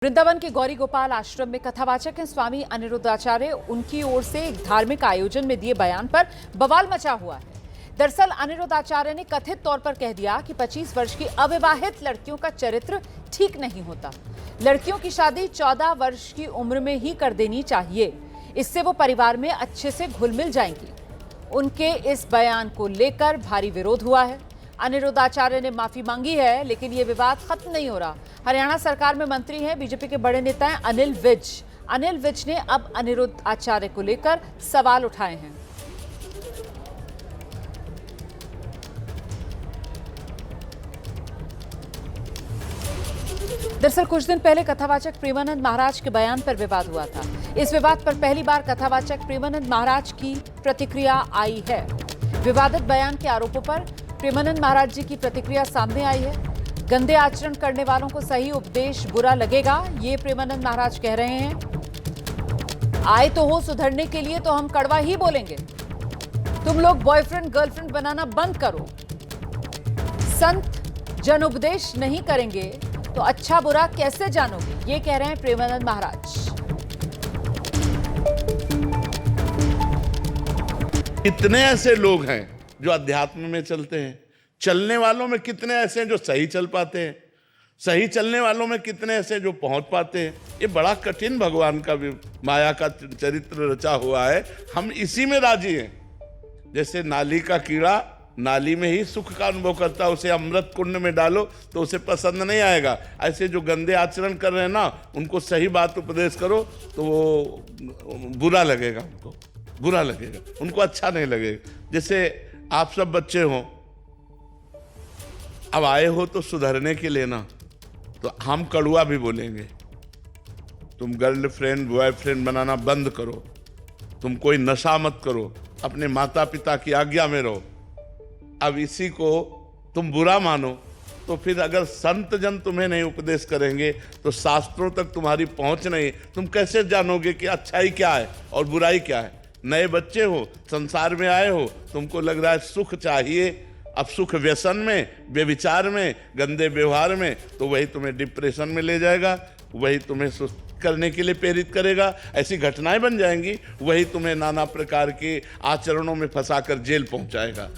वृंदावन के गौरी गोपाल आश्रम में कथावाचक हैं स्वामी अनिरुद्धाचार्य। उनकी ओर से एक धार्मिक आयोजन में दिए बयान पर बवाल मचा हुआ है। दरअसल अनिरुद्धाचार्य ने कथित तौर पर कह दिया कि 25 वर्ष की अविवाहित लड़कियों का चरित्र ठीक नहीं होता। लड़कियों की शादी 14 वर्ष की उम्र में ही कर देनी चाहिए, इससे वो परिवार में अच्छे से घुल मिल जाएंगी। उनके इस बयान को लेकर भारी विरोध हुआ है। अनिरुद्धाचार्य ने माफी मांगी है, लेकिन ये विवाद खत्म नहीं हो रहा। हरियाणा सरकार में मंत्री हैं बीजेपी के बड़े नेता हैं अनिल विज ने अब अनिरुद्धाचार्य को लेकर सवाल उठाए हैं। दरअसल कुछ दिन पहले कथावाचक प्रेमानंद महाराज के बयान पर विवाद हुआ था। इस विवाद पर पहली बार कथावाचक प्रेमानंद महाराज की प्रतिक्रिया आई है। विवादित बयान के आरोपों पर प्रेमानंद महाराज जी की प्रतिक्रिया सामने आई है। गंदे आचरण करने वालों को सही उपदेश बुरा लगेगा, ये प्रेमानंद महाराज कह रहे हैं। आए तो हो सुधरने के लिए तो हम कड़वा ही बोलेंगे। तुम लोग बॉयफ्रेंड गर्लफ्रेंड बनाना बंद करो। संत जन उपदेश नहीं करेंगे तो अच्छा बुरा कैसे जानोगे, ये कह रहे हैं प्रेमानंद महाराज। कितने ऐसे लोग हैं जो अध्यात्म में चलते हैं? चलने वालों में कितने ऐसे हैं जो सही चल पाते हैं? सही चलने वालों में कितने ऐसे जो पहुंच पाते हैं? ये बड़ा कठिन भगवान का माया का चरित्र रचा हुआ है। हम इसी में राजी हैं। जैसे नाली का कीड़ा नाली में ही सुख का अनुभव करता है, उसे अमृत कुंड में डालो तो उसे पसंद नहीं आएगा। ऐसे जो गंदे आचरण कर रहे हैं ना, उनको सही बात उपदेश करो तो वो बुरा लगेगा, उनको बुरा लगेगा, उनको अच्छा नहीं लगेगा। जैसे आप सब बच्चे हो, अब आए हो तो सुधरने के लिए ना, तो हम कड़वा भी बोलेंगे। तुम गर्लफ्रेंड बॉयफ्रेंड बनाना बंद करो, तुम कोई नशा मत करो, अपने माता पिता की आज्ञा में रहो। अब इसी को तुम बुरा मानो तो फिर अगर संत जन तुम्हें नहीं उपदेश करेंगे तो शास्त्रों तक तुम्हारी पहुंच नहीं, तुम कैसे जानोगे कि अच्छाई क्या है और बुराई क्या है? नए बच्चे हो, संसार में आए हो, तुमको लग रहा है सुख चाहिए। अब सुख व्यसन में, व्यभिचार में, गंदे व्यवहार में, तो वही तुम्हें डिप्रेशन में ले जाएगा, वही तुम्हें सुस्त करने के लिए प्रेरित करेगा। ऐसी घटनाएं बन जाएंगी, वही तुम्हें नाना प्रकार के आचरणों में फंसाकर जेल पहुंचाएगा।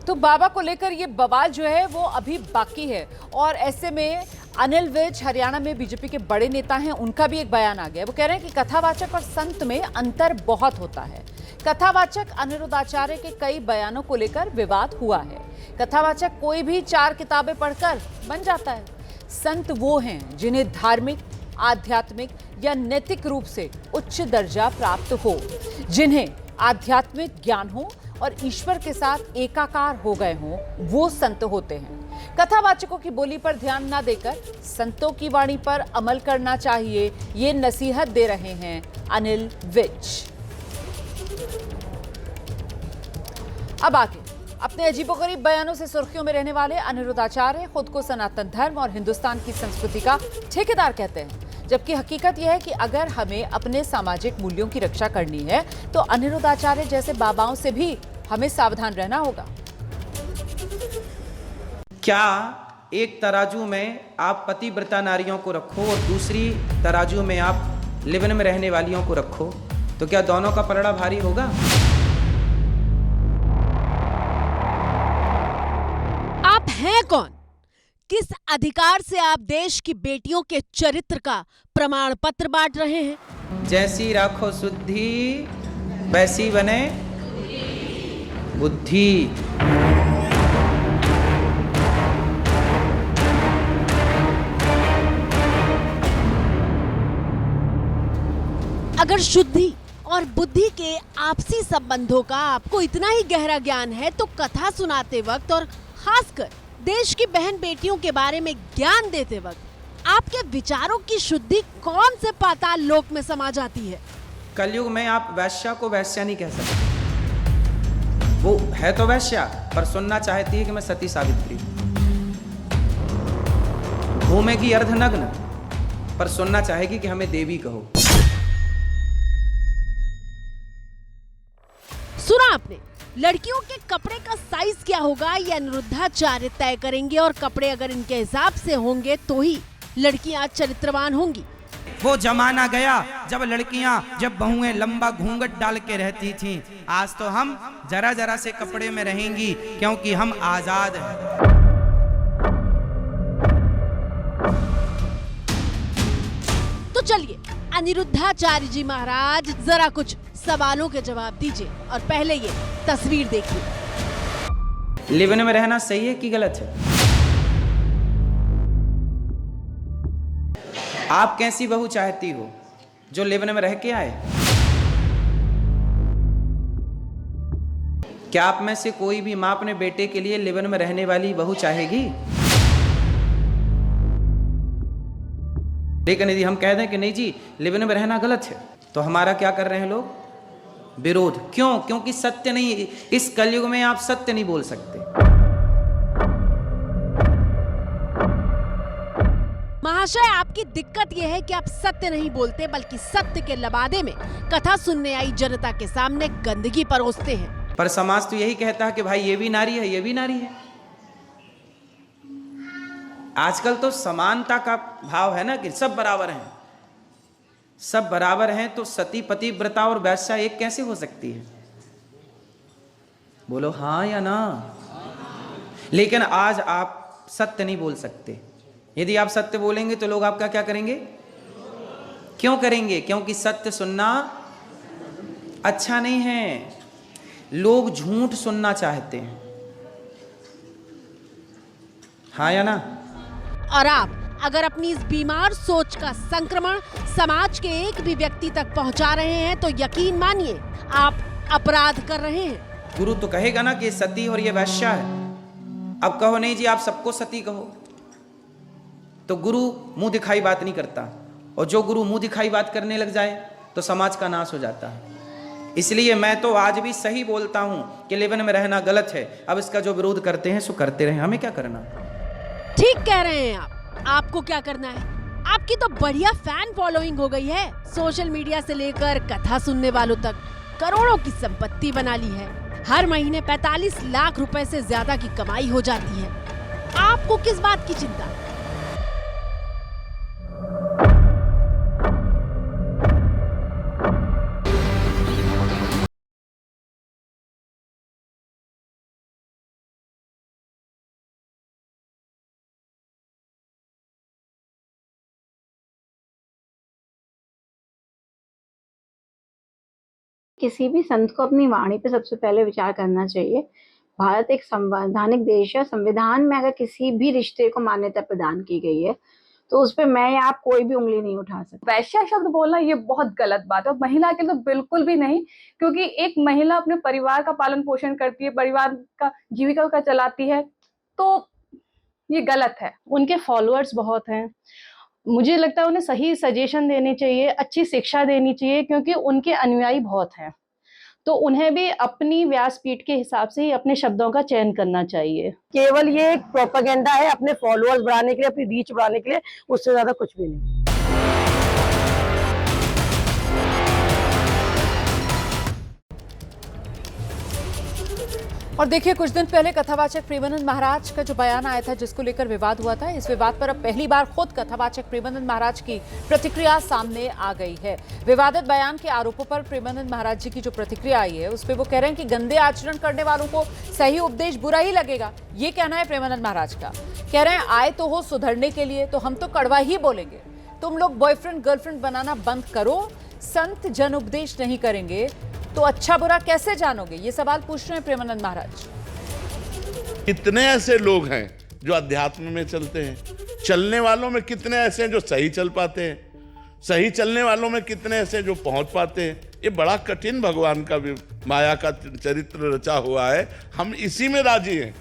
तो बाबा को लेकर ये बवाल जो है वो अभी बाकी है। और ऐसे में अनिल विज हरियाणा में बीजेपी के बड़े नेता हैं, उनका भी एक बयान आ गया। वो कह रहे हैं कि कथावाचक और संत में अंतर बहुत होता है। कथावाचक अनिरुद्धाचार्य के कई बयानों को लेकर विवाद हुआ है। कथावाचक कोई भी 4 किताबें पढ़कर बन जाता है। संत वो हैं जिन्हें धार्मिक, आध्यात्मिक या नैतिक रूप से उच्च दर्जा प्राप्त हो, जिन्हें आध्यात्मिक ज्ञान हो और ईश्वर के साथ एकाकार हो गए हों, वो संत होते हैं। कथावाचकों की बोली पर ध्यान न देकर संतों की वाणी पर अमल करना चाहिए, ये नसीहत दे रहे हैं अनिल विज। अब आगे अपने अजीबोगरीब बयानों से सुर्खियों में रहने वाले अनिरुद्धाचार्य खुद को सनातन धर्म और हिंदुस्तान की संस्कृति का ठेकेदार कहते हैं, जबकि हकीकत यह है कि अगर हमें अपने सामाजिक मूल्यों की रक्षा करनी है तो अनिरुद्धाचार्य जैसे बाबाओं से भी हमें सावधान रहना होगा। क्या एक तराजू में आप पतिव्रता नारियों को रखो और दूसरी तराजू में आप लिव इन में रहने वालियों को रखो, तो क्या दोनों का पलड़ा भारी होगा? आप हैं कौन? किस अधिकार से आप देश की बेटियों के चरित्र का प्रमाण पत्र बांट रहे हैं? जैसी राखो शुद्धि वैसी बने बुद्धि। अगर शुद्धि और बुद्धि के आपसी संबंधों का आपको इतना ही गहरा ज्ञान है तो कथा सुनाते वक्त और खासकर देश की बहन बेटियों के बारे में ज्ञान देते वक्त आपके विचारों की शुद्धि कौन से पाताल लोक में समा जाती है? कलयुग में आप वैश्या को वैश्या नहीं कह सकते। वो है तो वैश्या, पर सुनना चाहती है कि मैं सती सावित्री। घूमेगी अर्धनग्न, पर सुनना चाहेगी कि हमें देवी कहो। सुना आपने, लड़कियों के कपड़े का साइज क्या होगा ये अनिरुद्धाचार्य तय करेंगे और कपड़े अगर इनके हिसाब से होंगे तो ही लड़कियां चरित्रवान होंगी। वो जमाना गया जब बहुएं लंबा घूंघट डाल के रहती थीं। आज तो हम जरा जरा से कपड़े में रहेंगी क्योंकि हम आजाद हैं। तो चलिए अनिरुद्धाचार्य जी महाराज जरा कुछ सवालों के जवाब दीजिए और पहले ये तस्वीर देखिए। लिव इन में रहना सही है कि गलत है? आप कैसी बहू चाहती हो जो लिव इन में रह के आए? क्या आप में से कोई भी मां अपने बेटे के लिए लिव इन में रहने वाली बहू चाहेगी? लेकिन यदि हम कह दें कि नहीं जी लिव इन में रहना गलत है, तो हमारा क्या कर रहे हैं लोग? विरोध। क्यों? क्योंकि सत्य नहीं, इस कलयुग में आप सत्य नहीं बोल सकते। महाशय, आपकी दिक्कत यह है कि आप सत्य नहीं बोलते बल्कि सत्य के लबादे में कथा सुनने आई जनता के सामने गंदगी परोसते हैं। पर समाज तो यही कहता है कि भाई ये भी नारी है, ये भी नारी है। आजकल तो समानता का भाव है ना कि सब बराबर हैं। सब बराबर हैं तो सती पतिव्रता और वैश्या एक कैसे हो सकती है? बोलो हाँ या ना। लेकिन आज आप सत्य नहीं बोल सकते। यदि आप सत्य बोलेंगे तो लोग आपका क्या करेंगे? क्यों करेंगे? क्योंकि सत्य सुनना अच्छा नहीं है। लोग झूठ सुनना चाहते हैं। हाँ या ना? और आप अगर अपनी इस बीमार सोच का संक्रमण समाज के एक भी व्यक्ति तक पहुंचा रहे हैं तो यकीन मानिए आप अपराध कर रहे हैं। गुरु तो कहेगा ना कि ये सती और ये वैश्या है। अब कहो नहीं जी आप सबको सती कहो, तो गुरु मुंह दिखाई बात नहीं करता, और जो गुरु मुंह दिखाई बात करने लग जाए तो समाज का नाश हो जाता है। इसलिए मैं तो आज भी सही बोलता हूं कि लिव इन में रहना गलत है। अब इसका जो विरोध करते हैं सो करते रहे, हमें क्या करना। ठीक कह रहे हैं आप। आपको क्या करना है? आपकी तो बढ़िया फैन फॉलोइंग हो गई है। सोशल मीडिया से लेकर कथा सुनने वालों तक करोड़ों की संपत्ति बना ली है। हर महीने 45 लाख रुपए से ज्यादा की कमाई हो जाती है। आपको किस बात की चिंता? किसी भी संत को अपनी वाणी पे सबसे पहले विचार करना चाहिए। भारत एक संवैधानिक देश है। संविधान में अगर किसी भी रिश्ते को मान्यता प्रदान की गई है तो उस पे मैं या आप कोई भी उंगली नहीं उठा सकते। वैश्या शब्द बोलना ये बहुत गलत बात है, और महिला के लिए तो बिल्कुल भी नहीं, क्योंकि एक महिला अपने परिवार का पालन पोषण करती है, परिवार का जीविका का चलाती है, तो ये गलत है। उनके फॉलोअर्स बहुत हैं। मुझे लगता है उन्हें सही सजेशन देनी चाहिए, अच्छी शिक्षा देनी चाहिए, क्योंकि उनके अनुयायी बहुत हैं। तो उन्हें भी अपनी व्यासपीठ के हिसाब से ही अपने शब्दों का चयन करना चाहिए। केवल ये एक प्रोपेगेंडा है अपने फॉलोअर्स बढ़ाने के लिए, अपनी रीच बढ़ाने के लिए, उससे ज्यादा कुछ भी नहीं। और देखिए, कुछ दिन पहले कथावाचक प्रेमानंद महाराज का जो बयान आया था जिसको लेकर विवाद हुआ था, इस विवाद पर अब पहली बार खुद कथावाचक प्रेमानंद महाराज की प्रतिक्रिया सामने आ गई है। विवादित बयान के आरोपों पर प्रेमानंद महाराज जी की जो प्रतिक्रिया आई है उस पर वो कह रहे हैं कि गंदे आचरण करने वालों को सही उपदेश बुरा ही लगेगा। ये कहना है प्रेमानंद महाराज का। कह रहे हैं आए तो हो सुधरने के लिए, तो हम तो कड़वा ही बोलेंगे। तुम लोग बॉयफ्रेंड गर्लफ्रेंड बनाना बंद करो। संत जन उपदेश नहीं करेंगे तो अच्छा बुरा कैसे जानोगे? ये सवाल पूछ रहे हैं प्रेमानंद महाराज। कितने ऐसे लोग हैं जो अध्यात्म में चलते हैं? चलने वालों में कितने ऐसे हैं जो सही चल पाते हैं? सही चलने वालों में कितने ऐसे जो पहुंच पाते हैं? ये बड़ा कठिन भगवान का माया का चरित्र रचा हुआ है। हम इसी में राजी हैं।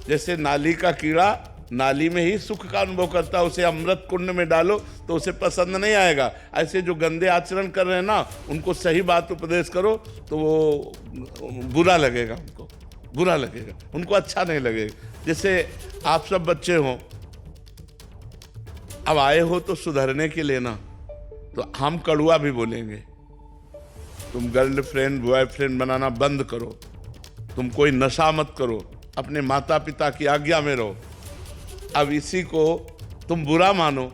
जैसे नाली का कीड़ा नाली में ही सुख का अनुभव करता है, उसे अमृत कुंड में डालो तो उसे पसंद नहीं आएगा। ऐसे जो गंदे आचरण कर रहे हैं ना, उनको सही बात उपदेश करो तो वो बुरा लगेगा, उनको बुरा लगेगा, उनको अच्छा नहीं लगेगा। जैसे आप सब बच्चे हो, अब आए हो तो सुधरने के लिए ना, तो हम कड़वा भी बोलेंगे। तुम गर्लफ्रेंड बॉयफ्रेंड बनाना बंद करो। तुम कोई नशा मत करो, अपने माता पिता की आज्ञा में रहो। अब इसी को तुम बुरा मानो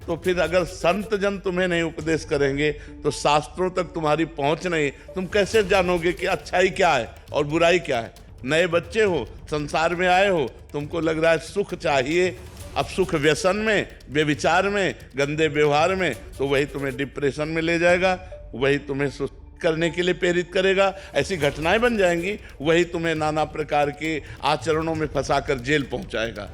तो फिर अगर संत जन तुम्हें नहीं उपदेश करेंगे तो शास्त्रों तक तुम्हारी पहुंच नहीं, तुम कैसे जानोगे कि अच्छाई क्या है और बुराई क्या है। नए बच्चे हो, संसार में आए हो, तुमको लग रहा है सुख चाहिए, अब सुख व्यसन में, व्यभिचार में, गंदे व्यवहार में, तो वही तुम्हें डिप्रेशन में ले जाएगा, वही तुम्हें सुस्त करने के लिए प्रेरित करेगा। ऐसी घटनाएं बन जाएंगी, वही तुम्हें नाना प्रकार के आचरणों में फंसाकर जेल पहुंचाएगा।